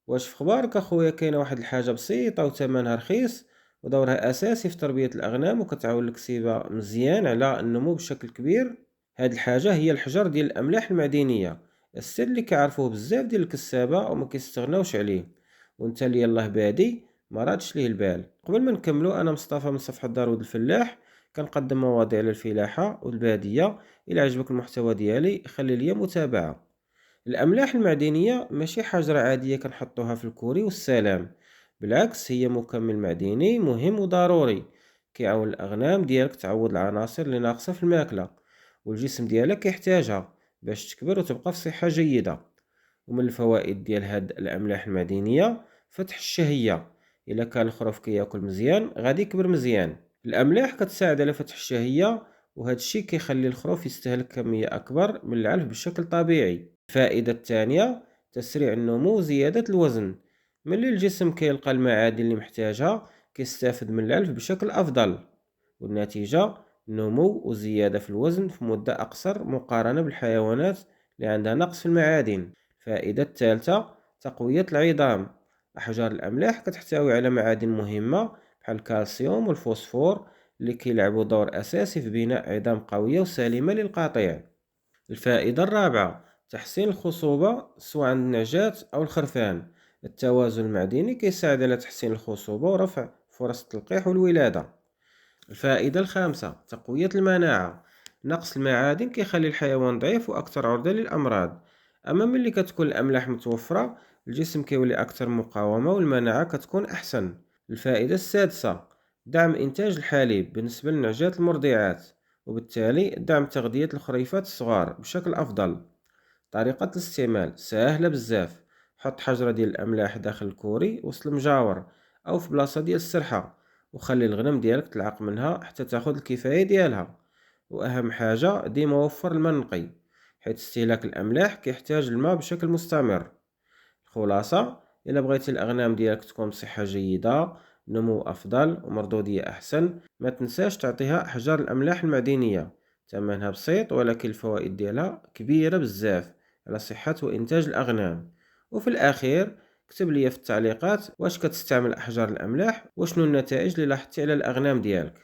واش في اخبارك اخويا؟ كاينه واحد الحاجه بسيطه وثمنها رخيص ودورها اساسي في تربيه الاغنام وكتعاون الكسيبه مزيان على النمو بشكل كبير. هاد الحاجه هي الحجر ديال الاملاح المعدنيه، السر اللي كيعرفوه بزاف ديال الكسابه وما كيستغناوش عليه. وانت اللي يلاه بادي ما رادش ليه البال. قبل ما نكملوا، انا مصطفى من صفحه داروود الفلاح، كنقدم مواضيع للفلاحه والباديه. الى عجبك المحتوى ديالي خلي لي متابعه. الأملاح المعدنية ماشي حجرة عادية كنحطوها في الكوري والسلام، بالعكس هي مكمل معدني مهم وضروري. كيعاون الأغنام ديالك تعوض العناصر اللي ناقصة في الماكلة والجسم ديالك يحتاجها باش تكبر وتبقى في صحة جيدة. ومن الفوائد ديال هاد الأملاح المعدنية فتح الشهية، إلا كان الخروف كياكل مزيان غادي يكبر مزيان. الأملاح كتساعد على فتح الشهية، وهذا الشيء كيخلي الخروف يستهلك كمية أكبر من العلف بشكل طبيعي. الفائدة الثانية تسريع النمو وزيادة الوزن. ملي الجسم كيلقى المعادن اللي محتاجها كيستافد من العلف بشكل أفضل، والنتيجة نمو وزيادة في الوزن في مدة أقصر مقارنة بالحيوانات اللي عندها نقص في المعادن. الفائدة الثالثة تقوية العظام. أحجار الأملاح كتحتوي على معادن مهمة بحال الكالسيوم والفوسفور اللي كيلعبوا دور أساسي في بناء عظام قوية وسليمة للقطيع. الفائدة الرابعة تحسين الخصوبة سواء عند النعجات أو الخرفان. التوازن المعدني كيساعد على تحسين الخصوبة ورفع فرص التلقيح والولادة. الفائدة الخامسة تقوية المناعة. نقص المعادن كيخلي الحيوان ضعيف وأكثر عرضة للأمراض، أما ملي كتكون الأملاح متوفرة الجسم كيولي أكثر مقاومة والمناعة كتكون أحسن. الفائدة السادسة دعم إنتاج الحليب بالنسبة للنعجات المرضعات، وبالتالي دعم تغذية الخريفات الصغار بشكل أفضل. طريقة الاستعمال سهلة بزاف. حط حجرة ديال الأملاح داخل الكوري وسط المجاور أو في بلاصة ديال السرحة، وخلي الغنم ديالك تلعق منها حتى تاخد الكفاية ديالها. وأهم حاجة ديما وفر الماء نقي، حيث استهلاك الأملاح كيحتاج الماء بشكل مستمر. الخلاصة، إلا بغيتي الأغنام ديالك تكون بصحة جيدة، نمو أفضل ومردودية أحسن، ما تنساش تعطيها أحجار الأملاح المعدنية. ثمنها بسيط ولكن الفوائد ديالها كبيرة بزاف على صحة وإنتاج الأغنام. وفي الأخير اكتب لي في التعليقات واش كتستعمل أحجار الأملاح وشنو النتائج اللي لاحظتي على الأغنام ديالك.